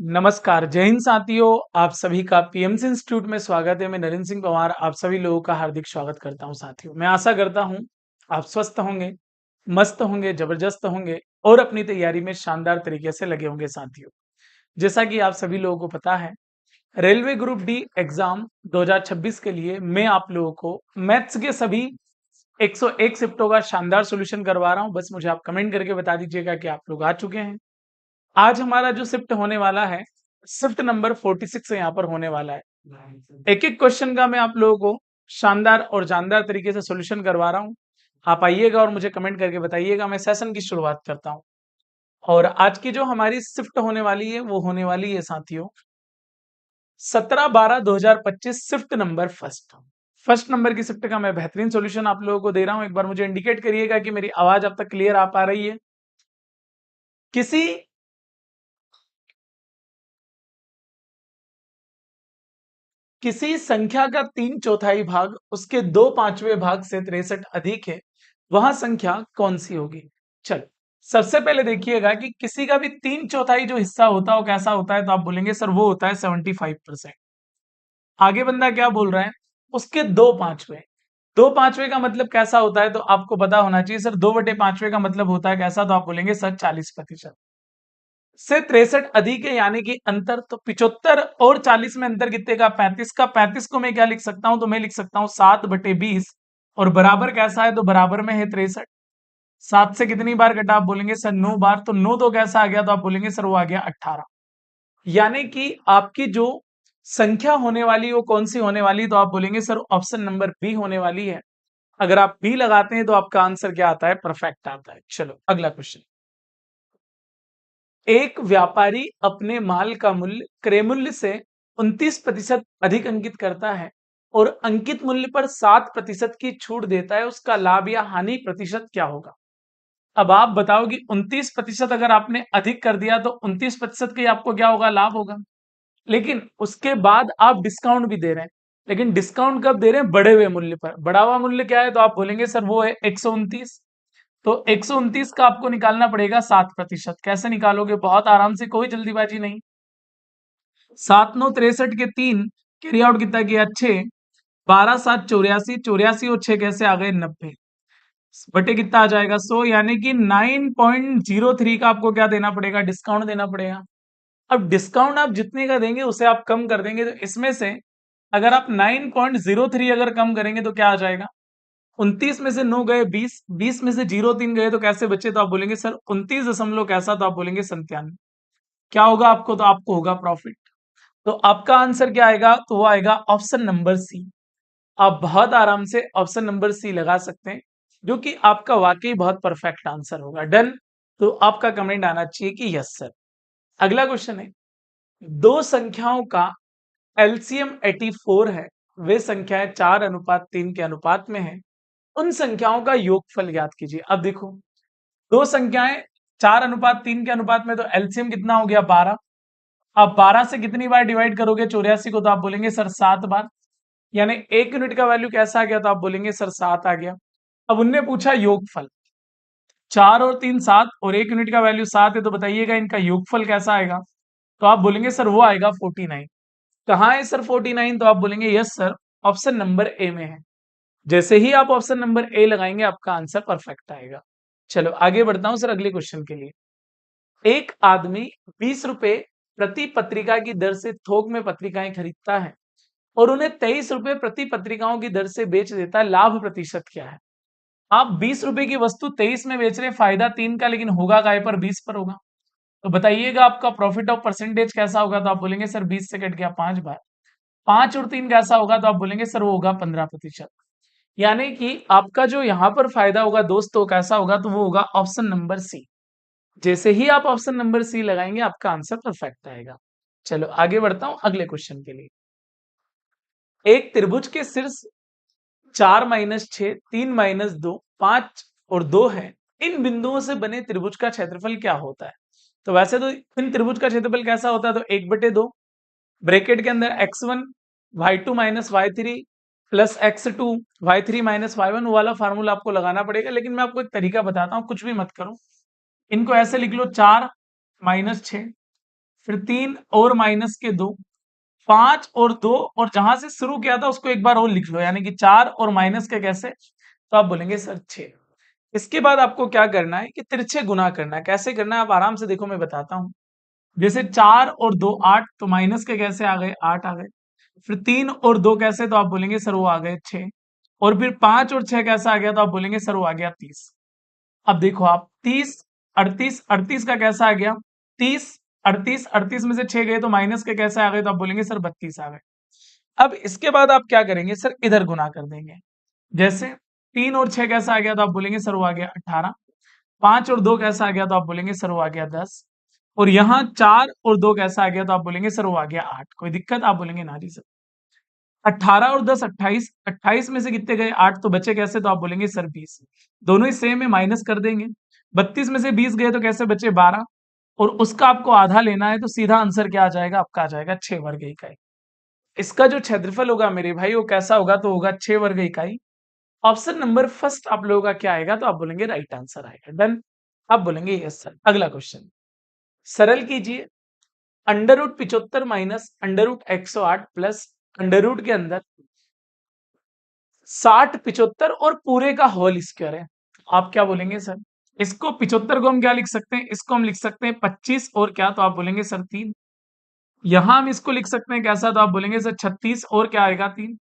नमस्कार, जय हिंद साथियों। आप सभी का पीएमसी इंस्टीट्यूट में स्वागत है। मैं नरेंद्र सिंह पवार आप सभी लोगों का हार्दिक स्वागत करता हूं। साथियों, मैं आशा करता हूं आप स्वस्थ होंगे, मस्त होंगे, जबरदस्त होंगे और अपनी तैयारी में शानदार तरीके से लगे होंगे। साथियों, जैसा कि आप सभी लोगों को पता है, रेलवे ग्रुप डी एग्जाम 2026 के लिए मैं आप लोगों को मैथ्स के सभी 101 शिफ्टों का शानदार सोल्यूशन करवा रहा हूं। बस मुझे आप कमेंट करके बता दीजिएगा कि आप लोग आ चुके हैं। आज हमारा जो शिफ्ट होने वाला है, शिफ्ट नंबर 46 यहाँ पर होने वाला है। एक एक क्वेश्चन का मैं आप लोगों को शानदार और जानदार तरीके से सॉल्यूशन करवा रहा हूँ। आप आइएगा और मुझे कमेंट करके बताइएगा। मैं सेशन की शुरुआत करता हूँ और आज की जो हमारी शिफ्ट होने वाली है वो होने वाली है साथियों 17/12/2025 shift number first. First number की शिफ्ट का मैं बेहतरीन सॉल्यूशन आप लोगों को दे रहा हूँ। एक बार मुझे इंडिकेट करिएगा कि मेरी आवाज अब तक क्लियर आ पा रही है। किसी किसी संख्या का 3/4 भाग उसके 2/5वें भाग से 63 अधिक है, वह संख्या कौन सी होगी? चलो, सबसे पहले देखिएगा कि किसी का भी 3/4 जो हिस्सा होता है वो कैसा होता है, तो आप बोलेंगे सर वो होता है 75%। आगे बंदा क्या बोल रहा है, उसके 2/5वें। 2/5वें का मतलब कैसा होता है, तो आपको पता होना चाहिए सर 2/5वें का मतलब होता है कैसा, तो आप बोलेंगे सर 40% से 63 अधिक है, यानी कि अंतर। तो 75 और 40 में अंतर कितने का? 35 का। 35 को मैं क्या लिख सकता हूं, तो मैं लिख सकता हूं 7/20 और बराबर कैसा है, तो बराबर में है 63। 7 से कितनी बार कटा? आप बोलेंगे सर 9 बार। तो 9 तो कैसा आ गया, तो आप बोलेंगे सर वो आ गया 18। यानी कि आपकी जो संख्या होने वाली है वो कौन सी होने वाली है, तो आप बोलेंगे सर ऑप्शन नंबर बी होने वाली है। अगर आप बी लगाते हैं तो आपका आंसर क्या आता है? परफेक्ट आता है। चलो अगला क्वेश्चन। एक व्यापारी अपने माल का मूल्य क्रय मूल्य से 29% अधिक अंकित करता है और अंकित मूल्य पर 7% की छूट देता है, उसका लाभ या हानि प्रतिशत क्या होगा? अब आप बताओ कि 29% अगर आपने अधिक कर दिया तो 29% के आपको क्या होगा? लाभ होगा। लेकिन उसके बाद आप डिस्काउंट भी दे रहे हैं। लेकिन डिस्काउंट कब दे रहे हैं? बढ़े हुए मूल्य पर। बढ़ा हुआ मूल्य क्या है, तो आप बोलेंगे सर वो है 129। तो 129 का आपको निकालना पड़ेगा 7%। कैसे निकालोगे? बहुत आराम से, कोई जल्दीबाजी नहीं। 7×9 = 63 के 3 कैरी आउट कितना किया? 6। 12×7 = 84। 84 और 6 कैसे आ गए? 90 बटे कितना आ जाएगा? 100। यानी कि 9.03 का आपको क्या देना पड़ेगा? डिस्काउंट देना पड़ेगा। अब डिस्काउंट आप जितने का देंगे उसे आप कम कर देंगे, तो इसमें से अगर आप 9.03 अगर कम करेंगे तो क्या आ जाएगा? 29 में से 9 गए 20, 20 में से 0.3 गए तो कैसे बचे? तो आप बोलेंगे सर 29 दशमलव कैसा, तो आप बोलेंगे 97। क्या होगा आपको? तो आपको होगा प्रॉफिट। तो आपका आंसर क्या आएगा? तो वो आएगा ऑप्शन नंबर सी। आप बहुत आराम से ऑप्शन नंबर सी लगा सकते हैं, जो कि आपका वाकई बहुत परफेक्ट आंसर होगा। डन। तो आपका कमेंट आना चाहिए कि यस सर। अगला क्वेश्चन है, दो संख्याओं का एलसीएम 84 है, वे संख्याएं 4:3 के अनुपात में है, उन संख्याओं का योगफल ज्ञात कीजिए। अब देखो, दो संख्याएं 4:3 के अनुपात में, तो एलसीएम कितना हो गया? 12। अब 12 से कितनी बार डिवाइड करोगे 84 को? तो आप बोलेंगे सर 7 बार। यानी 1 यूनिट का वैल्यू कैसा आ गया? तो आप बोलेंगे सर 7 आ गया। अब उनने पूछा योगफल। 4 और 3 7 और 1 यूनिट का वैल्यू 7 है, तो बताइएगा इनका योगफल कैसा आएगा? तो आप बोलेंगे सर वो आएगा 49। कहाँ है सर 49? तो आप बोलेंगे yes sir, option number A में है। जैसे ही आप ऑप्शन नंबर ए लगाएंगे आपका आंसर परफेक्ट आएगा। चलो आगे बढ़ता हूं सर अगले क्वेश्चन के लिए। एक आदमी 20 रुपए प्रति पत्रिका की दर से थोक में पत्रिकाएं खरीदता है और उन्हें 23 रुपए प्रति पत्रिकाओं की दर से बेच देता है, लाभ प्रतिशत क्या है? आप 20 रुपए की वस्तु 23 में बेच रहे हैं, फायदा 3 का, लेकिन होगा काय पर? 20 पर होगा। तो बताइएगा आपका प्रॉफिट ऑफ परसेंटेज कैसा होगा? तो आप बोलेंगे सर 20 से कट गया 5 बार। 5 और 3 कैसा होगा? तो आप बोलेंगे सर वो होगा 15%। यानी कि आपका जो यहाँ पर फायदा होगा दोस्तों कैसा होगा? तो वो होगा ऑप्शन नंबर सी। जैसे ही आप ऑप्शन नंबर सी लगाएंगे आपका आंसर परफेक्ट आएगा। चलो आगे बढ़ता हूं अगले क्वेश्चन के लिए। एक त्रिभुज के शीर्ष 4-6, 3-2, 5 और 2 है। इन बिंदुओं से बने त्रिभुज का क्षेत्रफल क्या होता है? तो वैसे तो इन त्रिभुज का क्षेत्रफल कैसा होता है? तो 1/2 ब्रैकेट के अंदर x1 y2 minus y3 plus x2 y3 minus y1 वाला फार्मूला आपको लगाना पड़ेगा। लेकिन मैं आपको एक तरीका बताता हूँ, कुछ भी मत करो, इनको ऐसे लिख लो 4-6 फिर 3 और माइनस के 2, 5 और 2, और जहां से शुरू किया था उसको एक बार और लिख लो, यानी कि 4 और माइनस के कैसे, तो आप बोलेंगे सर 6। इसके बाद आपको क्या करना है कि तिरछे गुना करना है। कैसे करना है आप आराम से देखो, मैं बताता हूँ। जैसे 4 और 2 8, तो माइनस के कैसे आ गए, 8 आ गए। फिर 3 और 2 कैसे, तो आप बोलेंगे सर वो आ गए 6। और फिर 5 और 6 कैसा आ गया, तो आप बोलेंगे सर वो आ गया 30। अब देखो आप 30 38, 38 का कैसा आ गया 30, 38, 38 में से 6 गए तो माइनस के कैसे आ गए, तो आप बोलेंगे सर 32 आ गए। अब इसके बाद आप क्या करेंगे सर, इधर गुना कर देंगे। जैसे 3 और 6 कैसा आ गया, तो आप बोलेंगे सर वो आ गया 18। 5 और 2 कैसा आ गया, तो आप बोलेंगे सर वो आ गया 10। और यहाँ 4 और 2 कैसा आ गया, तो आप बोलेंगे सर वो आ गया 8। कोई दिक्कत, आप बोलेंगे ना जी सर। 18 और 10 28, 28 में से कितने गए 8, तो बचे कैसे, तो आप बोलेंगे सर 20। दोनों ही सेम है, माइनस कर देंगे। 32 में से 20 गए तो कैसे बचे 12, और उसका आपको आधा लेना है, तो सीधा आंसर क्या आ जाएगा आपका, आ जाएगा 6 वर्ग इकाई। इसका जो क्षेत्रफल होगा मेरे भाई वो कैसा होगा, तो होगा 6 वर्ग इकाई। ऑप्शन नंबर फर्स्ट आप लोगों का क्या आएगा, तो आप बोलेंगे राइट आंसर आएगा। डन, आप बोलेंगे यस सर। अगला क्वेश्चन सरल कीजिए। Under root 75 minus under root 108 plus under root के अंदर 60 75 और पूरे का होल स्क्वायर है। आप क्या बोलेंगे सर, इसको 75 को हम क्या लिख सकते हैं, इसको हम लिख सकते हैं 25 और क्या, तो आप बोलेंगे सर 3। यहां हम इसको लिख सकते हैं कैसा, तो आप बोलेंगे सर 36 और क्या आएगा 3।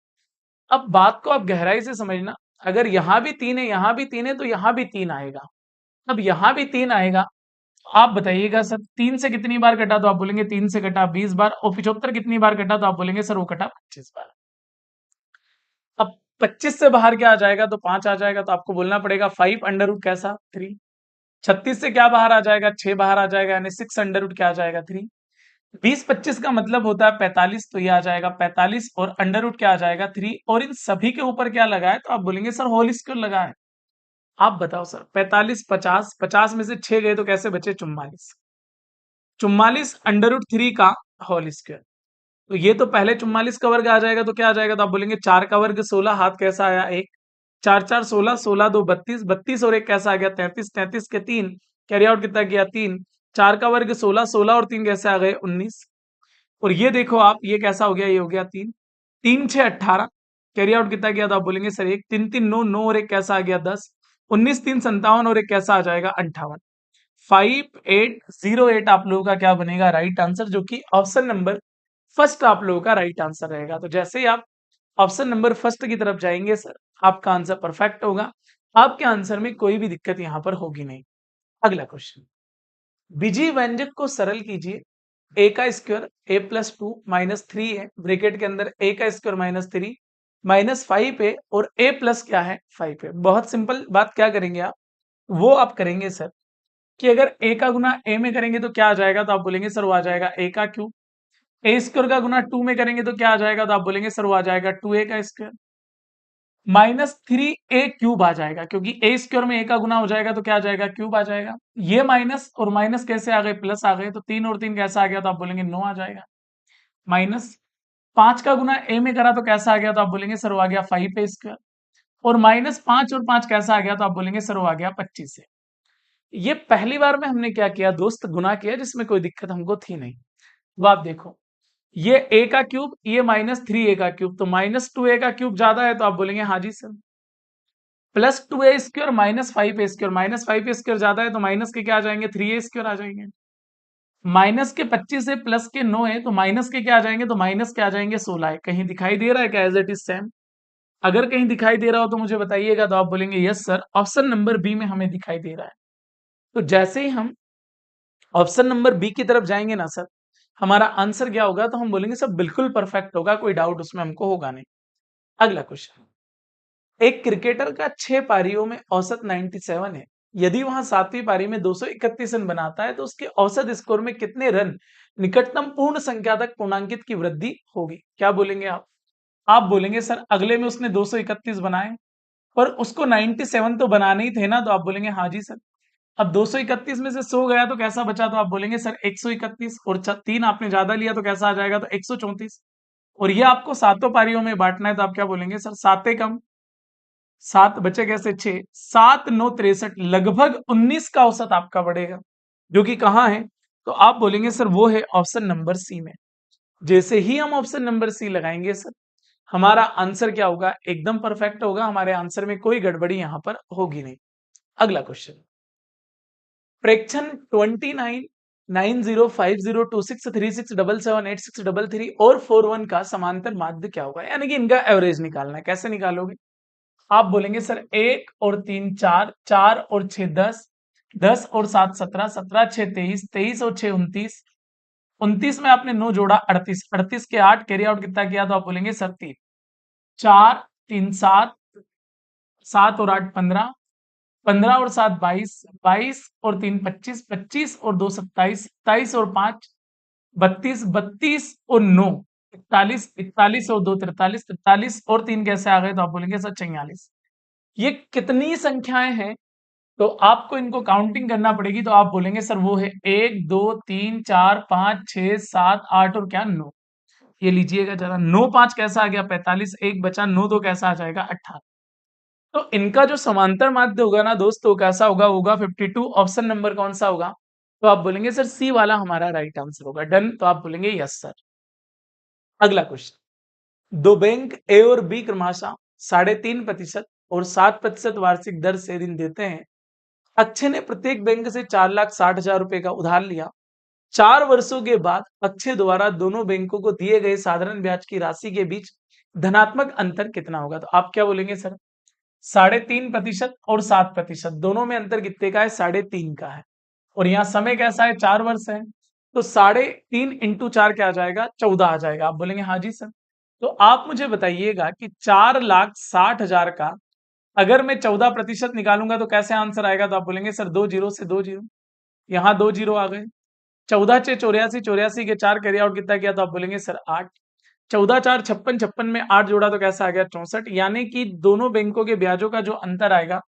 अब बात को आप गहराई से समझना, अगर यहां भी 3 है, यहां भी 3 है, तो यहां भी 3 आएगा। अब यहां भी 3 आएगा, आप बताइएगा सर 3 से कितनी बार कटा, तो आप बोलेंगे 3 से कटा 20 बार, और 75 कितनी बार कटा, तो आप बोलेंगे सर वो कटा 25 बार। अब 25 से बाहर क्या आ जाएगा, तो 5 आ जाएगा, तो आपको बोलना पड़ेगा 5 अंडर रूट कैसा 3। 36 से क्या बाहर आ जाएगा, 6 बाहर आ जाएगा, यानी 6 अंडर रूट क्या आ जाएगा 3। 20 25 का मतलब होता है 45, तो ये आ जाएगा 45 और अंडर रूट क्या आ जाएगा 3, और इन सभी के ऊपर क्या लगा है, तो आप बोलेंगे सर होल स्क्वायर लगा है। आप बताओ सर 45 50, 50 में से 6 गए तो कैसे बचे 44, 44 अंडर रूट 3 का होल स्क्वायर। तो ये तो पहले 44 का वर्ग आ जाएगा, तो क्या आ जाएगा, तो आप बोलेंगे 4 का वर्ग 16, हाथ कैसा आया 1, 4 4 16, 16 2 32, 32 और 1 कैसा आ गया 33, 33 के 3 कैरी आउट कितना किया 3, 4 का वर्ग 16, 16 और 3 कैसे आ गए 19। और ये देखो आप, ये कैसा हो गया, ये हो गया 3, 3 6 18, कैरी आउट कितना किया, तो आप बोलेंगे सर 1, 3 3 9, 9 और 1 कैसा आ गया 10, 19 3 57 और 1 कैसा आ जाएगा 58। 5808 आप लोगों का क्या बनेगा राइट आंसर, जो कि ऑप्शन नंबर फर्स्ट आप लोगों का राइट आंसर रहेगा। तो जैसे ही आप ऑप्शन नंबर फर्स्ट की तरफ जाएंगे सर, आपका आंसर परफेक्ट होगा, आपके आंसर में कोई भी दिक्कत यहां पर होगी नहीं। अगला क्वेश्चन, बीजीय व्यंजक को सरल कीजिए। ए का स्क्वायर ए प्लस 2 माइनस 3 है, ब्रैकेट के अंदर ए का स्क्वायर माइनस 3 माइनस 5 है, और ए प्लस क्या है 5 है। बहुत सिंपल बात, क्या करेंगे आप, वो आप करेंगे सर कि अगर a का गुना a में करेंगे तो क्या आ जाएगा, तो आप बोलेंगे सर वो आ जाएगा a का क्यूब। ए स्क्वायर का गुना 2 में करेंगे तो क्या आ जाएगा, तो आप बोलेंगे सर वो आ जाएगा 2a का स्क्वायर। माइनस 3a क्यूब आ जाएगा, क्योंकि a स्क्वायर में a का गुना हो जाएगा तो क्या आ जाएगा क्यूब आ जाएगा। ये माइनस और माइनस कैसे आ गए, प्लस आ गए, तो 3 और 3 कैसा आ गया, तो आप बोलेंगे 9 आ जाएगा। माइनस 5 का गुना a में करा तो कैसा आ गया, तो आप बोलेंगे सर वो आ गया 5a स्क्वायर। और माइनस 5 और 5 कैसा आ गया, तो आप बोलेंगे सर वो आ गया 25 से। ये पहली बार में हमने क्या किया दोस्त, गुना किया, जिसमें कोई दिक्कत हमको थी नहीं। अब आप देखो, ये a का क्यूब, ये माइनस 3a का क्यूब, तो माइनस 2a का क्यूब ज्यादा है, तो आप बोलेंगे हाँ जी sir. Plus 2a square minus 5a square, minus 5a square ज्यादा है, तो माइनस के क्या आ जाएंगे 3a स्क्वायर आ जाएंगे। माइनस के 25 है, प्लस के 9 है, तो माइनस के क्या आ जाएंगे, तो माइनस के आ जाएंगे 16 है। कहीं दिखाई दे रहा है क्या, एज इट इज सेम। अगर कहीं दिखाई दे रहा हो तो मुझे बताइएगा, तो आप बोलेंगे yes sir, option number B में हमें दिखाई दे रहा है। तो जैसे ही हम ऑप्शन नंबर बी की तरफ जाएंगे ना सर, हमारा आंसर क्या होगा, तो हम बोलेंगे सर बिल्कुल परफेक्ट होगा, कोई डाउट उसमें हमको होगा नहीं। अगला क्वेश्चन, एक क्रिकेटर का 6 पारियों में औसत 97 है। यदि वहां 7वीं पारी में 231 रन बनाता है तो उसके औसत स्कोर में कितने रन निकटतम पूर्ण संख्या तक पूर्णांकित की वृद्धि होगी। क्या बोलेंगे आप बोलेंगे सर अगले में उसने 231 बनाए, पर उसको 97 तो बनाने ही थे ना, तो आप बोलेंगे हाँ जी सर। अब 231 में से 100 गया तो कैसा बचा, तो आप बोलेंगे सर 131, और 3 आपने ज्यादा लिया तो कैसा आ जाएगा, तो 134। और ये आपको सातों पारियों में बांटना है, तो आप क्या बोलेंगे सर, साते कम 7 बचे कैसे 6, 7 9 63, लगभग 19 का औसत आपका बढ़ेगा, जो कि कहाँ है, तो आप बोलेंगे सर वो है ऑप्शन नंबर सी में। जैसे ही हम ऑप्शन नंबर सी लगाएंगे सर, हमारा आंसर क्या होगा, एकदम परफेक्ट होगा, हमारे आंसर में कोई गड़बड़ी यहां पर होगी नहीं। अगला क्वेश्चन, प्रेक्षण 29905026367787 और 41 का समांतर माध्य क्या होगा, यानी कि इनका एवरेज निकालना है। कैसे निकालोगे, आप बोलेंगे सर 1 और 3 4, 4 और 6 10, 10 और 7 17, 17 6 23, 23 और 6 29, 29 में आपने 9 जोड़ा 38, 38 के 8 कैरी आउट कितना किया, तो आप बोलेंगे सर 3, 4 3 7, 7 और 8 15, 15 और 7 22, 22 और 3 25, 25 और 2 27, 27 और 5 32, 32 और 9 41, 41 और 2 43, 43 और 3 कैसे आ गए, तो आप बोलेंगे सर 44। ये कितनी संख्याएं हैं, तो आपको इनको काउंटिंग करना पड़ेगी, तो आप बोलेंगे सर वो है 1 2 3 4 5 6 7 8 और क्या 9। ये लीजिएगा जरा, 9 5 कैसा आ गया 45, एक बचा 9 2 कैसा आ जाएगा 18। तो इनका जो समांतर माध्य होगा ना दोस्तों, कैसा होगा, होगा 52। ऑप्शन नंबर कौन सा होगा, तो आप बोलेंगे सर सी वाला हमारा राइट आंसर होगा। डन, तो आप बोलेंगे यस सर। अगला क्वेश्चन, दो बैंक ए और बी क्रमशः 3.5% और 7% वार्षिक दर से ऋण देते हैं। अक्षय ने प्रत्येक बैंक से 4,60,000 रुपए का उधार लिया। 4 वर्षों के बाद अक्षय द्वारा दोनों बैंकों को दिए गए साधारण ब्याज की राशि के बीच धनात्मक अंतर कितना होगा, तो आप क्या बोलेंगे सर 3.5% और 7%, दोनों में अंतर कितने का है, 3.5 का है। और यहाँ समय कैसा है, 4 वर्ष है, तो 3.5 इंटू 4 क्या आ जाएगा, 14 आ जाएगा। आप बोलेंगे हाँ जी सर। तो आप मुझे बताइएगा कि 4,60,000 का अगर मैं 14% निकालूंगा तो कैसे आंसर आएगा, तो आप बोलेंगे सर 2 जीरो से 2 जीरो, यहाँ 2 जीरो आ गए। 14 से 84, 84 के 4 कैरी आउट कितना किया, तो आप बोलेंगे सर 8। 14 4 56, 56 में 8 जोड़ा तो कैसा आ गया 64, यानी कि दोनों बैंकों के ब्याजों का जो अंतर आएगा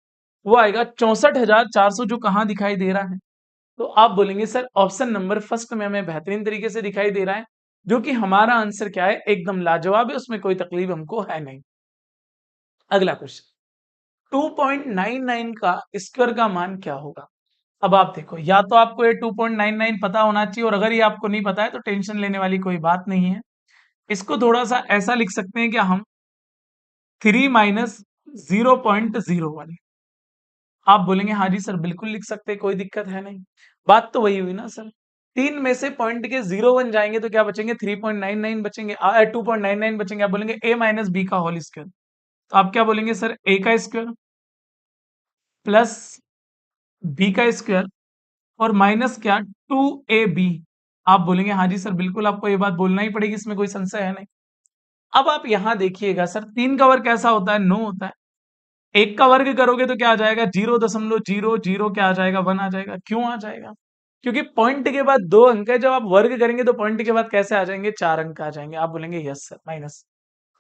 वो आएगा 64,400, जो कहाँ दिखाई दे रहा है, तो आप बोलेंगे सर ऑप्शन नंबर फर्स्ट में हमें बेहतरीन तरीके से दिखाई दे रहा है, जो कि हमारा आंसर क्या है, एकदम लाजवाब है, उसमें कोई तकलीफ हमको है नहीं। अगला क्वेश्चन, 2.99 का स्क्वायर का मान क्या होगा। अब आप देखो, या तो आपको ये 2.99 पता होना चाहिए, और अगर ये आपको नहीं पता है तो टेंशन लेने वाली कोई बात नहीं है। इसको थोड़ा सा ऐसा लिख सकते हैं कि हम 3 माइनस 0.01। आप बोलेंगे हाँ जी सर बिल्कुल लिख सकते हैं, कोई दिक्कत है नहीं। बात तो वही हुई ना सर, 3 में से पॉइंट के 0 1 जाएंगे तो क्या बचेंगे, 3.99 बचेंगे, 2.99 बचेंगे। आप बोलेंगे a माइनस बी का होल स्क्वायर, तो आप क्या बोलेंगे सर a का स्क्वायर प्लस b का स्क्वायर और माइनस क्या 2ab। आप बोलेंगे हाँ जी सर बिल्कुल, आपको ये बात बोलना ही पड़ेगी, इसमें कोई संशय है नहीं। अब आप यहां देखिएगा सर, 3 का वर्ग कैसा होता है, 9 होता है। 1 का वर्ग करोगे तो क्या आ जाएगा, 0.00 क्या आ जाएगा, 1 आ जाएगा। क्यों आ जाएगा, क्योंकि पॉइंट के बाद 2 अंक है, जब आप वर्ग करेंगे तो पॉइंट के बाद कैसे आ जाएंगे, 4 अंक आ जाएंगे। आप बोलेंगे यस सर माइनस।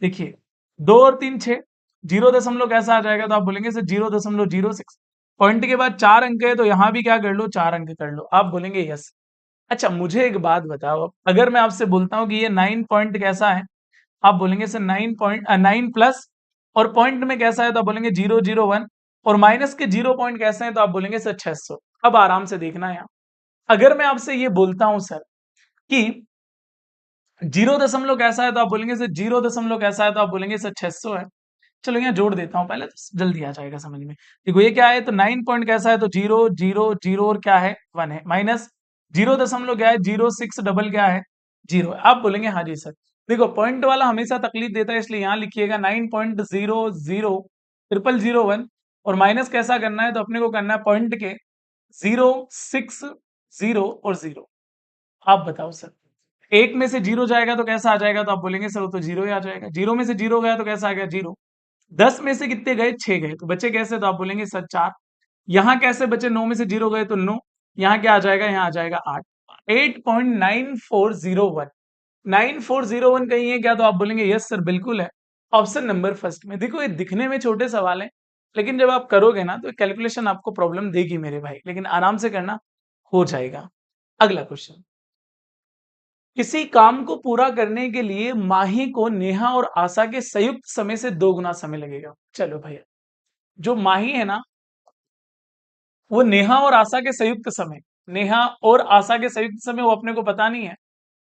देखिए 2 और 3 6, 0 कैसा आ जाएगा, तो आप बोलेंगे सर 0.06। पॉइंट के बाद 4 अंक है, तो यहां भी क्या कर लो, 4 अंक कर लो। आप बोलेंगे यस। अच्छा मुझे एक बात बताओ, अगर मैं आपसे बोलता हूँ कि ये 9 पॉइंट कैसा है, आप बोलेंगे सर 9 प्लस, और पॉइंट में कैसा है, तो आप बोलेंगे 001, और माइनस के 0 पॉइंट कैसे हैं, तो आप बोलेंगे सर 600। अब आराम से देखना है यहाँ, अगर मैं आपसे ये बोलता हूं सर कि 0 कैसा है, तो आप बोलेंगे सर 0 कैसा है, तो आप बोलेंगे सर 600 है। चलो यहाँ जोड़ देता हूँ पहले, तो जल्दी आ जाएगा समझ में। देखो ये क्या है, तो 9 पॉइंट कैसा है, तो 0 0 0 और क्या है 1 है, माइनस 0 क्या है, 0 6 डबल क्या है 0 है। आप बोलेंगे हाँ जी सर। देखो पॉइंट वाला हमेशा तकलीफ देता है, इसलिए यहाँ लिखिएगा 9.000001, और माइनस कैसा करना है, तो अपने को करना है पॉइंट के 0 6 0 और 0। आप बताओ सर, 1 में से 0 जाएगा तो कैसा आ जाएगा, तो आप बोलेंगे सर वो तो 0 ही आ जाएगा। 0 में से 0 गया तो कैसा आ गया 0। 10 में से कितने गए, 6 गए, तो बचे कैसे, तो आप बोलेंगे सर 4। यहाँ कैसे बचे, 9 में से 0 गए तो 9, यहाँ क्या आ जाएगा, यहाँ आ जाएगा 8। 8.9401, 9401 कहीं है क्या, तो आप बोलेंगे यस सर बिल्कुल है, ऑप्शन नंबर फर्स्ट में। देखो ये दिखने में छोटे सवाल हैं, लेकिन जब आप करोगे ना तो कैलकुलेशन आपको प्रॉब्लम देगी मेरे भाई, लेकिन आराम से करना, हो जाएगा। अगला क्वेश्चन, किसी काम को पूरा करने के लिए माही को नेहा और आशा के संयुक्त समय से 2 गुना समय लगेगा। चलो भैया, जो माही है ना, वो नेहा और आशा के संयुक्त समय नेहा और आशा के संयुक्त समय वो अपने को पता नहीं है।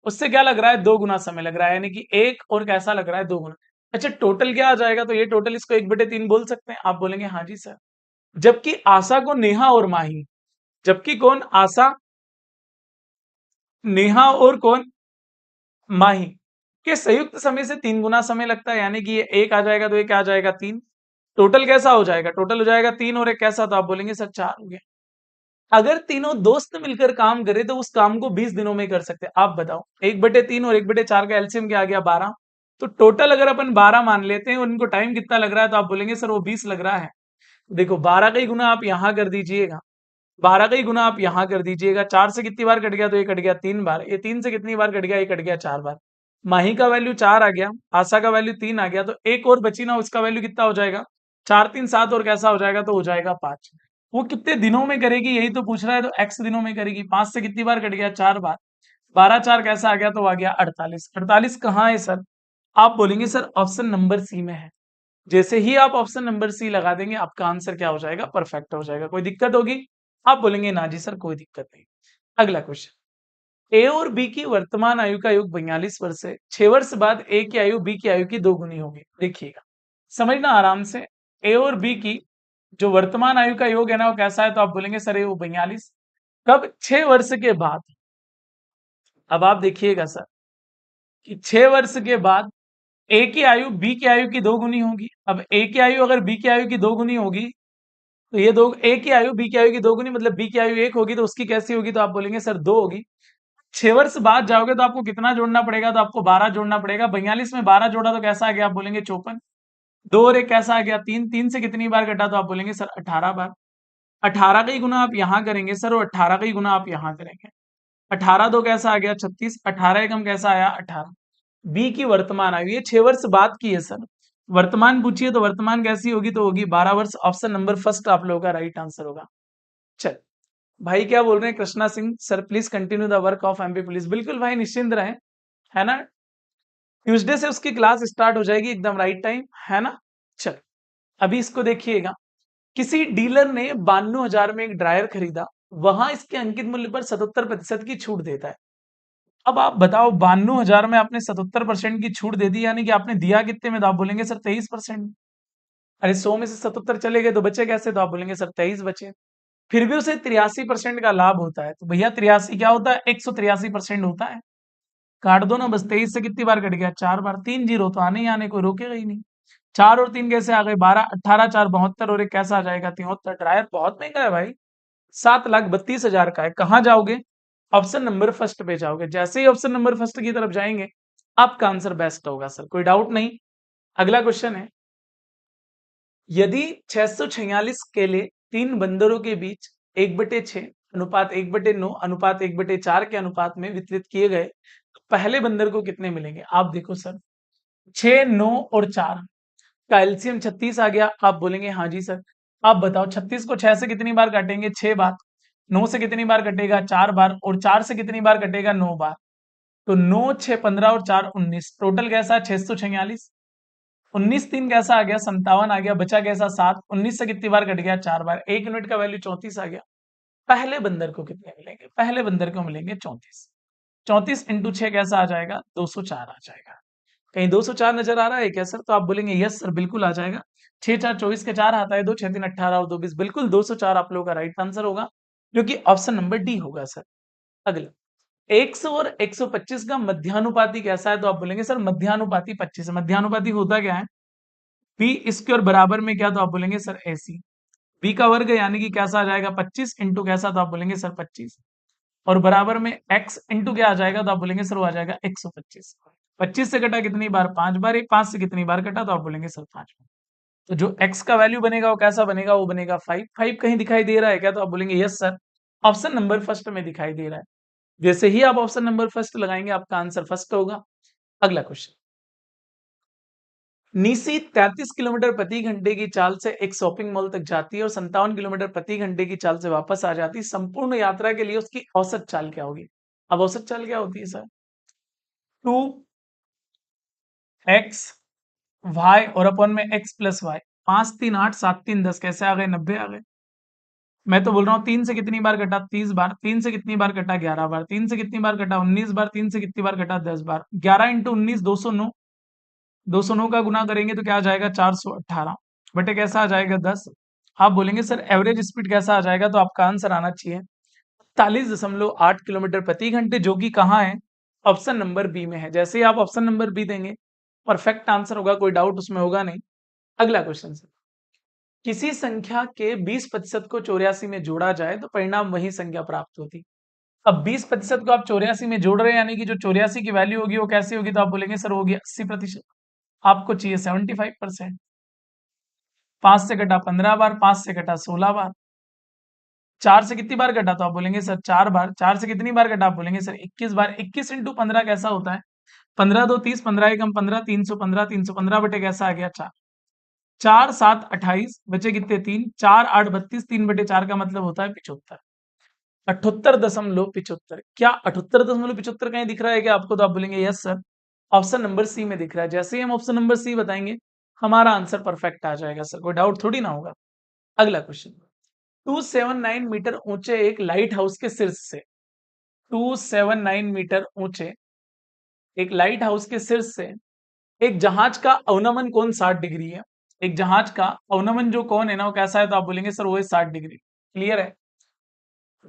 उससे क्या लग रहा है, 2 गुना समय लग रहा है, यानी कि 1 और कैसा लग रहा है, 2 गुना। अच्छा टोटल क्या आ जाएगा, तो ये टोटल इसको 1/3 बोल सकते हैं। आप बोलेंगे हाँ जी सर। जबकि आशा को नेहा और माही, जबकि कौन, आशा, नेहा और कौन, माही के संयुक्त समय से 3 गुना समय लगता है, यानी कि ये 1 आ जाएगा तो ये क्या आ जाएगा, 3। टोटल कैसा हो जाएगा, टोटल हो जाएगा 3 और 1 कैसा, तो आप बोलेंगे सर 4 हो गया। अगर तीनों दोस्त मिलकर काम करे तो उस काम को 20 दिनों में कर सकते हैं। आप बताओ, 1/3 और 1/4 का एलसीएम क्या आ गया, 12। तो टोटल अगर अपन 12 मान लेते हैं और इनको टाइम कितना लग रहा है, तो आप बोलेंगे सर वो 20 लग रहा है। देखो 12 का ही गुना आप यहाँ कर दीजिएगा, 12 का ही गुना आप यहाँ कर दीजिएगा। 4 से कितनी बार कट गया, तो ये कट गया 3 बार। ये 3 से कितनी बार कट गया, ये कट गया 4 बार। माही का वैल्यू 4 आ गया, आशा का वैल्यू 3 आ गया, तो एक और बची ना, उसका वैल्यू कितना हो जाएगा, 4 3 7 और कैसा हो जाएगा, तो हो जाएगा 5। वो कितने दिनों में करेगी यही तो पूछ रहा है, तो x दिनों में करेगी। 5 से कितनी बार कट गया, 4 बार। 12 4 कैसा आ गया, तो आ गया 48। 48 कहाँ है सर, आप बोलेंगे सर ऑप्शन नंबर सी में है। जैसे ही आप ऑप्शन नंबर सी लगा देंगे, आपका आंसर क्या हो जाएगा, परफेक्ट हो जाएगा। कोई दिक्कत होगी, आप बोलेंगे ना जी सर कोई दिक्कत नहीं। अगला क्वेश्चन, ए और बी की वर्तमान आयु का योग 42 वर्ष है। 6 वर्ष बाद ए की आयु बी की आयु की 2 गुनी होगी। देखिएगा, समझना आराम से। ए और बी की जो वर्तमान आयु का योग है ना, वो कैसा है, तो आप बोलेंगे सर ये वो 42। कब, 6 वर्ष के बाद। अब आप देखिएगा सर कि 6 वर्ष के बाद ए की आयु बी की आयु की 2 गुनी होगी। अब ए की आयु अगर बी की आयु की 2 गुनी होगी, तो ये दो, ए की आयु बी की आयु की 2 गुनी, मतलब बी की आयु 1 होगी, तो उसकी कैसी होगी, तो आप बोलेंगे सर 2 होगी। 6 वर्ष बाद जाओगे तो आपको कितना जोड़ना पड़ेगा, तो आपको 12 जोड़ना पड़ेगा। 42 में 12 जोड़ा तो कैसा आ गया, आप बोलेंगे 54। 2 और 1 कैसा आ गया, 3। 3 से कितनी बार कटा, तो आप बोलेंगे सर 18 बार। 18 का ही गुना आप यहाँ करेंगे सर, और 18 का ही गुना आप यहाँ करेंगे। 18 दो कैसा आ गया, 36। 18 एकम कैसा आया, 18। बी की वर्तमान आयु, ये 6 वर्ष बाद की है सर। वर्तमान पूछिए तो वर्तमान कैसी होगी, तो होगी 12 वर्ष। ऑप्शन नंबर फर्स्ट आप लोगों का राइट आंसर होगा। चल भाई क्या बोल रहे हैं, Krishna Singh sir please continue the work of MP police. बिल्कुल भाई, निश्चिंत रहें, है ना। ट्यूसडे से उसकी क्लास स्टार्ट हो जाएगी एकदम राइट टाइम, है ना। चल अभी इसको देखिएगा, किसी डीलर ने 92,000 में एक ड्रायर खरीदा, वहां इसके अंकित मूल्य पर 77% की छूट देता है। अब आप बताओ, 92,000 में आपने 77% की छूट दे दी, यानी कि आपने दिया कितने में, तो आप बोलेंगे सर 23%। अरे 100 में से 77 चले गए तो बचे कैसे, तो आप बोलेंगे सर 23 बचे। फिर भी उसे 83% का लाभ होता है, तो भैया 83 क्या होता है, 183% होता है। काट दो ना बस, 23 से कितनी बार कट गया, 4 बार। 3 जीरो तो आने ही आने, कोई रोकेगा ही नहीं। 4 और 3 कैसे आ गए, 12। 18 4 72 और एक कैसा आ जाएगा, 73। ड्रायर बहुत महंगा है भाई, 7,32,000 का है। कहाँ जाओगे, ऑप्शन नंबर फर्स्ट पे जाओगे। जैसे ही ऑप्शन नंबर फर्स्ट की तरफ जाएंगे, आपका आंसर बेस्ट होगा सर, कोई डाउट नहीं। अगला क्वेश्चन है, यदि 646 केले 3 बंदरों के बीच 1/6 अनुपात 1/9 अनुपात 1/4 के अनुपात में वितरित किए गए, तो पहले बंदर को कितने मिलेंगे। आप देखो सर, 6 9 और 4 का एलसीएम 36 आ गया। आप बोलेंगे हाँ जी सर। आप बताओ, 36 को 6 से कितनी बार काटेंगे, 6 बार। 9 से कितनी बार कटेगा, 4 बार। और 4 से कितनी बार कटेगा, 9 बार। तो 9 6 15 और 4 19, टोटल कैसा, 646। 19 3 कैसा आ गया, 57 आ गया। बचा कैसा, 7। 19 से कितनी बार कट गया, 4 बार। 1 यूनिट का वैल्यू 34 आ गया। पहले बंदर को कितने मिलेंगे, पहले बंदर को मिलेंगे 34। 34 इंटू 6 कैसा आ जाएगा, 204 आ जाएगा। कहीं 204 नजर आ रहा है क्या सर, तो आप बोलेंगे यस सर बिल्कुल आ जाएगा। 6 4 24 के 4 आता है, 2 6 3 18 और 2 20, बिल्कुल 204 आप लोगों का राइट आंसर होगा, जो कि ऑप्शन नंबर डी होगा सर। अगला, 100 और 125 का मध्यानुपाती कैसा है, तो आप बोलेंगे सर मध्यानुपाती 25 है। मध्यानुपाती होता क्या है, बी स्क्वायर बराबर में क्या, तो आप बोलेंगे सर AC। बी का वर्ग यानी कि कैसा आ जाएगा, 25 इंटू कैसा, तो आप बोलेंगे सर 25। और बराबर में x इंटू क्या आ जाएगा, तो आप बोलेंगे सर वो आ जाएगा 125। 25 से कटा कितनी बार, 5 बार। एक 5 से कितनी बार कटा, तो आप बोलेंगे सर 5 बार। तो जो x का वैल्यू बनेगा वो कैसा बनेगा, वो बनेगा 5। 5 कहीं दिखाई दे रहा है क्या, तो आप बोलेंगे yes sir, option number first में दिखाई दे रहा है। जैसे ही आप ऑप्शन नंबर फर्स्ट लगाएंगे, आपका आंसर फर्स्ट होगा। अगला क्वेश्चन, निशी 33 किलोमीटर प्रति घंटे की चाल से एक शॉपिंग मॉल तक जाती है और 57 किलोमीटर प्रति घंटे की चाल से वापस आ जाती है। संपूर्ण यात्रा के लिए उसकी औसत चाल क्या होगी। अब औसत चाल क्या होती है सर, 2x y और अपन में x प्लस वाई। 5 3 8 7 3 10 कैसे आ गए, 90 आ गए। मैं तो बोल रहा हूँ 3 से कितनी बार कटा, 30 बार। 3 से कितनी बार कटा, 11 बार। 3 से कितनी बार कटा, 19 बार। 3 से कितनी बार कटा, 10 बार। 11 इंटू 19 209। 209 का गुना करेंगे तो क्या आ जाएगा, 418 बटे कैसा आ जाएगा, 10। आप बोलेंगे सर एवरेज स्पीड कैसा आ जाएगा, तो आपका आंसर आना चाहिए 41.8 किलोमीटर प्रति घंटे, जो कि कहाँ है, ऑप्शन नंबर बी में है। जैसे ही आप ऑप्शन नंबर बी देंगे, परफेक्ट आंसर होगा, कोई डाउट उसमें होगा नहीं। अगला क्वेश्चन सर, किसी संख्या के 20% को 84 में जोड़ा जाए तो परिणाम वही संख्या प्राप्त होती। अब 20% को आप 84 में जोड़ रहे हैं, यानी कि जो 84 की वैल्यू होगी वो कैसी होगी, तो आप बोलेंगे सर होगी 80%। आपको चाहिए 75%। 5 से कटा 15 बार, 5 से कटा 16 बार। 4 से कितनी बार कटा, तो आप बोलेंगे सर 4 बार। 4 से कितनी बार कटा, आप बोलेंगे सर 21 बार। 21 इंटू 15 कैसा होता है, 15 दो 30, 15 एकम 15, 315। 315 बटे कैसा आ गया, 4। 4 7 28 बचे कितने, 3। 4 8 32, 3 बटे 4 का मतलब होता है 75। 78.75। क्या 78.75 कहीं दिख रहा है क्या आपको, तो आप बोलेंगे yes sir, option number C में दिख रहा है। जैसे ही हम ऑप्शन नंबर सी बताएंगे, हमारा आंसर परफेक्ट आ जाएगा सर, कोई डाउट थोड़ी ना होगा। अगला क्वेश्चन, 279 मीटर ऊंचे एक लाइट हाउस के शीर्ष से, 279 मीटर ऊंचे एक लाइट हाउस के शीर्ष से एक जहाज का अवनमन कोण 60 डिग्री है। एक जहाज का अवनमन जो कोण है ना, वो कैसा है, तो आप बोलेंगे सर वो है 60 डिग्री। क्लियर है।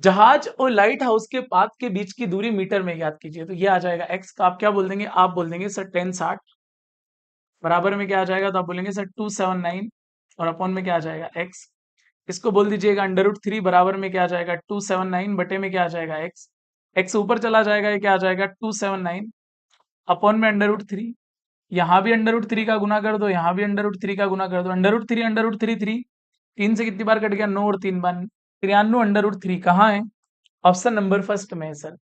जहाज और लाइट हाउस के पाथ के बीच की दूरी मीटर में ज्ञात कीजिए, तो ये आ जाएगा एक्स का। आप क्या बोल देंगे, आप बोल देंगे सर 1060 बराबर में क्या आ जाएगा, तो आप बोलेंगे सर 279 और अपॉन में क्या आ जाएगा, एक्स। इसको बोल दीजिएगा √3 बराबर में क्या आ जाएगा, 279 बटे में क्या आ जाएगा, एक्स। एक्स ऊपर चला जाएगा, ये क्या आ जाएगा, 279 अपॉन में √3। यहाँ भी √3 का गुना कर दो, यहाँ भी √3 का गुना कर दो। √3 3, 3 से कितनी बार कट गया, 9 और 3 बार। 93 √3 कहाँ है, ऑप्शन नंबर फर्स्ट में है सर।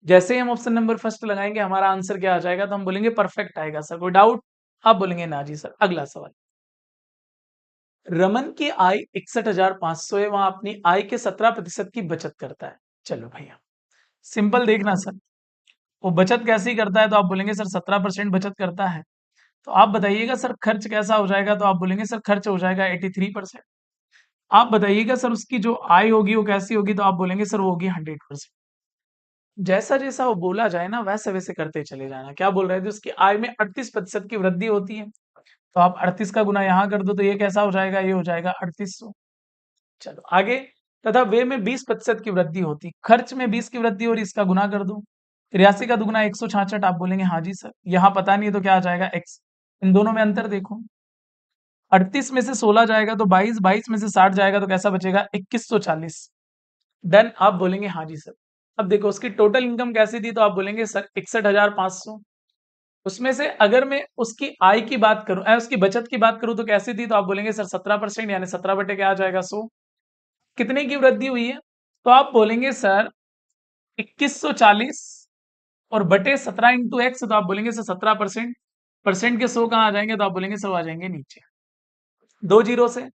जैसे ही हम ऑप्शन नंबर फर्स्ट लगाएंगे, हमारा आंसर क्या आ जाएगा, तो हम बोलेंगे परफेक्ट आएगा सर, कोई डाउट। आप बोलेंगे ना जी सर। अगला सवाल, रमन की आय 61,500 है, वहां अपनी आय के 17% की बचत करता है। चलो भैया सिंपल देखना सर, वो बचत कैसे करता है, तो आप बोलेंगे सर 17% बचत करता है। तो आप बताइएगा सर खर्च कैसा हो जाएगा, तो आप बोलेंगे सर खर्च हो जाएगा 83%। आप बताइएगा सर उसकी जो आय होगी वो कैसी होगी, तो आप बोलेंगे सर वो होगी 100%। जैसा जैसा वो बोला जाए ना, वैसे वैसे करते चले जाना। क्या बोल रहे थे, उसकी आय में 38% की वृद्धि होती है, तो आप 38 का गुना यहाँ कर दो, तो ये कैसा हो जाएगा, ये हो जाएगा 3800। चलो आगे, तथा वे में 20% की वृद्धि होती, खर्च में 20 की वृद्धि हो रही, इसका गुना कर दो। 83 का दुगुना 166। आप बोलेंगे हाँ जी सर, यहाँ पता नहीं है तो क्या आ जाएगा, एक्स। इन दोनों में अंतर देखो, 38 में से 16 जाएगा तो 22, 22 में से 60 जाएगा तो कैसा बचेगा, 2140। देन आप बोलेंगे हाँ जी सर। अब देखो उसकी टोटल इनकम कैसी थी, तो आप बोलेंगे सर 61,500। उसमें से अगर मैं उसकी आय की बात करूं, उसकी बचत की बात करूं तो कैसी थी, तो आप बोलेंगे सर 17%, यानी 17 बटे क्या आ जाएगा, 100। कितने की वृद्धि हुई है, तो आप बोलेंगे सर 2140 और बटे 17 इंटू एक्स, तो आप बोलेंगे सर 17%। परसेंट के 100 कहाँ आ जाएंगे, तो आप बोलेंगे सर आ जाएंगे नीचे, दो जीरो से,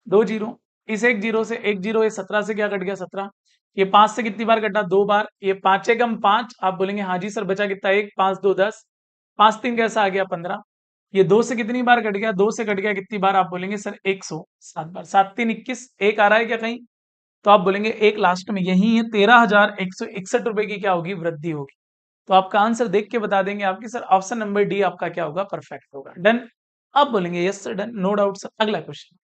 दो जीरो, इस एक जीरो से एक जीरो, ये 17 से क्या कट गया, 17। ये 5 से कितनी बार कटा, 2 बार। ये 5 एकम 5। आप बोलेंगे हाँ जी सर, बचा कितना, 1। 5 2 10, 5 3 कैसा आ गया, 15। ये 2 से कितनी बार कट गया, 2 से कट गया कितनी बार, आप बोलेंगे सर 107 बार। 7 3 21, एक आ रहा है क्या कहीं, तो आप बोलेंगे एक लास्ट में यही है, 13,161 रुपए की क्या होगी, वृद्धि होगी। तो आपका आंसर देख के बता देंगे आपकी सर, ऑप्शन नंबर डी आपका क्या होगा, परफेक्ट होगा। डन। आप बोलेंगे yes sir, done, no doubt sir. अगला क्वेश्चन,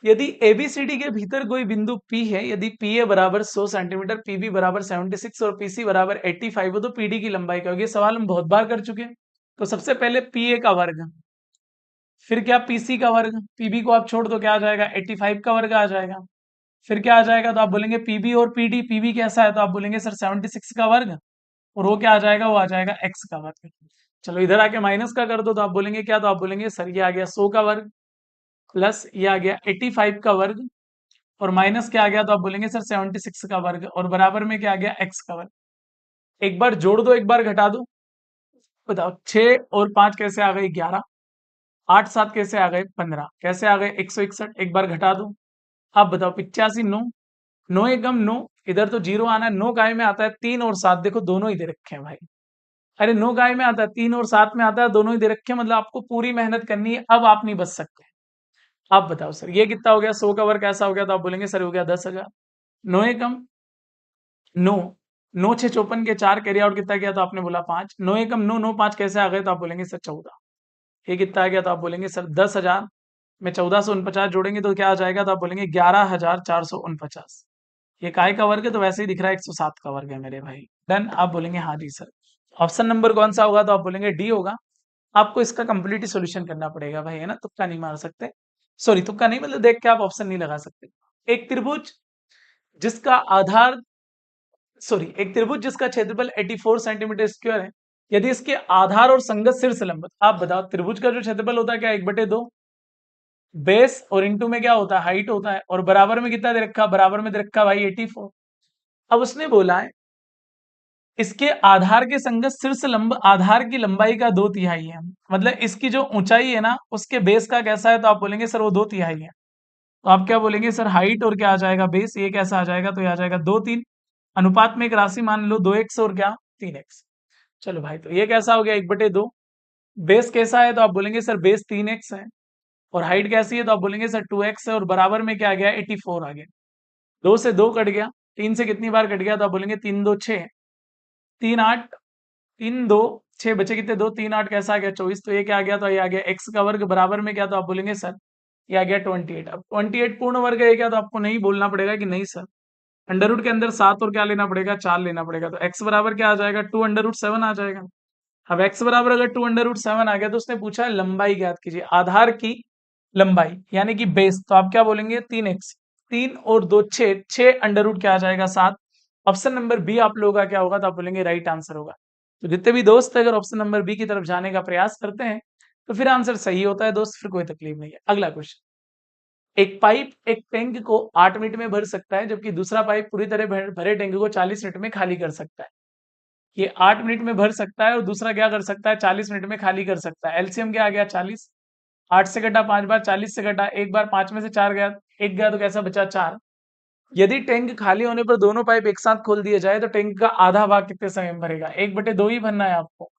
यदि एबीसीडी के भीतर कोई बिंदु P है, यदि PA बराबर 100 सेंटीमीटर, PB बराबर 76 और PC बराबर 85 हो, तो PD की लंबाई क्या होगी। ये सवाल हम बहुत बार कर चुके हैं। तो सबसे पहले PA का वर्ग, फिर क्या PC का वर्ग, PB को आप छोड़ दो, क्या आ जाएगा, 85 का वर्ग आ जाएगा। फिर क्या आ जाएगा, तो आप बोलेंगे PB और PD, PB कैसा है, तो आप बोलेंगे सर 76 का वर्ग, और वो क्या आ जाएगा, वो आ जाएगा x का वर्ग। चलो इधर आके माइनस का कर दो, तो आप बोलेंगे क्या, तो आप बोलेंगे सर ये आ गया 100 का वर्ग, प्लस ये आ गया 85 का वर्ग, और माइनस क्या आ गया, तो आप बोलेंगे सर 76 का वर्ग, और बराबर में क्या आ गया, x का वर्ग। एक बार जोड़ दो, एक बार घटा दो, बताओ 6 और 5 कैसे आ गए, 11। 8 7 कैसे आ गए, 15। कैसे आ गए, 161। एक बार घटा दो, आप बताओ 85 9, 9 एकम 9, इधर तो जीरो आना है। 9 काय में आता है, 3 और 7, देखो दोनों ही दे रखे हैं भाई। अरे 9 काय में आता है, 3 और 7 में आता है, दोनों ही दे रखे हैं, मतलब आपको पूरी मेहनत करनी है, अब आप नहीं बच सकते। आप बताओ सर, ये कितना हो गया? 100 का वर्ग कैसा हो गया? तो आप बोलेंगे सर हो गया 10,000। नो एकम नो, नो छह चौपन के 4 कैरी आउट कितना किया? तो आपने बोला 5। नो एकम नो, नो 5 कैसे आ गए? तो आप बोलेंगे सर 14। ये कितना आ गया? तो आप बोलेंगे सर 10,000 में 1449 जोड़ेंगे तो क्या आ जाएगा? तो आप बोलेंगे 11,449। ये काय का वर्ग है? तो वैसे ही दिख रहा है 107 का वर्ग है मेरे भाई। डन। आप बोलेंगे हाँ जी सर। ऑप्शन नंबर कौन सा होगा? तो आप बोलेंगे डी होगा। आपको इसका कंप्लीट सोल्यूशन करना पड़ेगा भाई, है ना, तुक्का नहीं मार सकते। सॉरी, तुक्का नहीं मतलब देख के आप ऑप्शन नहीं लगा सकते। एक त्रिभुज जिसका आधार सॉरी एक त्रिभुज जिसका क्षेत्रफल 84 सेंटीमीटर स्क्वायर है, यदि इसके आधार और संगत शीर्ष लंब, आप बताओ त्रिभुज का जो क्षेत्रफल होता है क्या? 1/2 बेस और इंटू में क्या होता है? हाइट होता है। और बराबर में कितना दे रखा? बराबर में दे रखा भाई 84। अब उसने बोला है इसके आधार के संगत शीर्ष लंब आधार की लंबाई का 2/3 है, मतलब इसकी जो ऊंचाई है ना उसके बेस का कैसा है? तो आप बोलेंगे सर वो 2/3 है। तो आप क्या बोलेंगे सर? हाइट और क्या आ जाएगा? बेस। ये कैसा आ जाएगा? तो ये आ जाएगा 2 3 अनुपात में एक राशि मान लो 2x और क्या 3x। चलो भाई, तो ये कैसा हो गया? 1/2। बेस कैसा है? तो आप बोलेंगे सर बेस 3x है। और हाइट कैसी है? तो आप बोलेंगे सर 2x है। और बराबर में क्या आ गया? 84 आ गया। 2 से 2 कट गया, 3 से कितनी बार कट गया? तो आप बोलेंगे 3 2 6, 3 8, 3 2 6 बचे कितने? 2 3 8 कैसा आ गया? 24। तो ये क्या आ गया? तो ये आ गया x का वर्ग बराबर में क्या? तो आप बोलेंगे सर ये आ गया 28। अब 28 पूर्ण वर्ग है क्या? तो आपको नहीं बोलना पड़ेगा कि नहीं सर, अंडर रूट के अंदर 7 और क्या लेना पड़ेगा? 4 लेना पड़ेगा। तो x बराबर क्या आ जाएगा? 2√7 आ जाएगा। अब x बराबर अगर 2√7 आ गया तो उसने पूछा है लंबाई ज्ञात कीजिए, आधार की लंबाई यानी कि बेस। तो आप क्या बोलेंगे? 3x। 3 और 2 6, 6 अंडर रूट क्या आ जाएगा? 7। ऑप्शन नंबर बी आप लोगों का क्या होगा? तो आप बोलेंगे राइट आंसर होगा। तो जितने भी दोस्त अगर ऑप्शन नंबर बी की तरफ जाने का प्रयास करते हैं तो फिर आंसर सही होता है दोस्त, फिर कोई तकलीफ नहीं है। अगला क्वेश्चन, एक पाइप एक टैंक को 8 मिनट में भर सकता है जबकि दूसरा पाइप पूरी तरह भरे टैंक को 40 मिनट में खाली कर सकता है। ये 8 मिनट में भर सकता है और दूसरा क्या कर सकता है? 40 मिनट में खाली कर सकता है। एलसीएम क्या आ गया? 40। 8 से घटा 5 बार, 40 से घटा एक बार, 5 में से 4 गया, एक गया तो कैसा बचा? 4। यदि टैंक खाली होने पर दोनों पाइप एक साथ खोल दिए जाए तो टैंक का आधा भाग कितने समय में भरेगा? 1/2 ही भरना है आपको।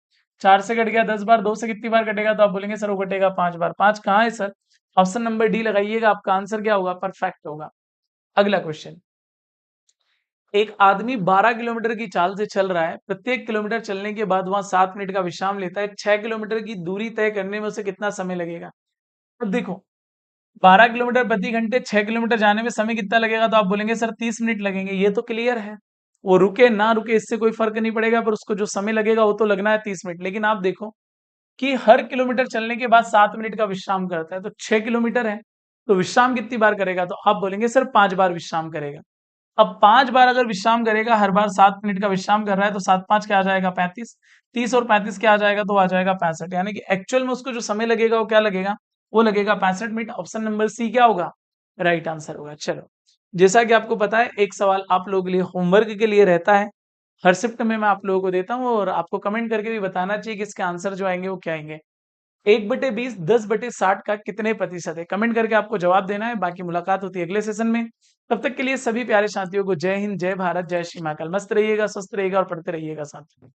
4 से कट गया 10 बार, 2 से कितनी बार कटेगा? तो आप बोलेंगे सर वो कटेगा 5 बार। 5 कहाँ है सर? ऑप्शन नंबर डी लगाइएगा, आपका आंसर क्या होगा? परफेक्ट होगा। अगला क्वेश्चन, एक आदमी 12 किलोमीटर की चाल से चल रहा है, प्रत्येक किलोमीटर चलने के बाद वहां 7 मिनट का विश्राम लेता है। 6 किलोमीटर की दूरी तय करने में उसे कितना समय लगेगा? अब देखो 12 किलोमीटर प्रति घंटे, 6 किलोमीटर जाने में समय कितना लगेगा? तो आप बोलेंगे सर 30 मिनट लगेंगे। ये तो क्लियर है, वो रुके ना रुके इससे कोई फर्क नहीं पड़ेगा, पर उसको जो समय लगेगा वो तो लगना है 30 मिनट। लेकिन आप देखो कि हर किलोमीटर चलने के बाद 7 मिनट का विश्राम करता है, तो 6 किलोमीटर है, तो विश्राम कितनी बार करेगा? तो आप बोलेंगे सर 5 बार विश्राम करेगा। अब 5 बार अगर विश्राम करेगा, हर बार 7 मिनट का विश्राम कर रहा है, तो 7 5 क्या आ जाएगा? 35। 30 और 35 क्या आ जाएगा? तो आ जाएगा 65। यानी कि एक्चुअल में उसको जो समय लगेगा वो क्या लगेगा? वो लगेगा 65 मिनट। ऑप्शन नंबर सी क्या होगा? राइट आंसर होगा। चलो, जैसा कि आपको पता है एक सवाल आप लोगों के लिए होमवर्क के लिए रहता है, हर शिफ्ट में मैं आप लोगों को देता हूँ, और आपको कमेंट करके भी बताना चाहिए कि इसके आंसर जो आएंगे वो क्या आएंगे। 1/20 10/60 का कितने प्रतिशत है? कमेंट करके आपको जवाब देना है। बाकी मुलाकात होती है अगले सेशन में। तब तक के लिए सभी प्यारे साथियों को जय हिंद, जय भारत, जय श्री महाकाल। मस्त रहिएगा, स्वस्थ रहिएगा और पढ़ते रहिएगा साथ में।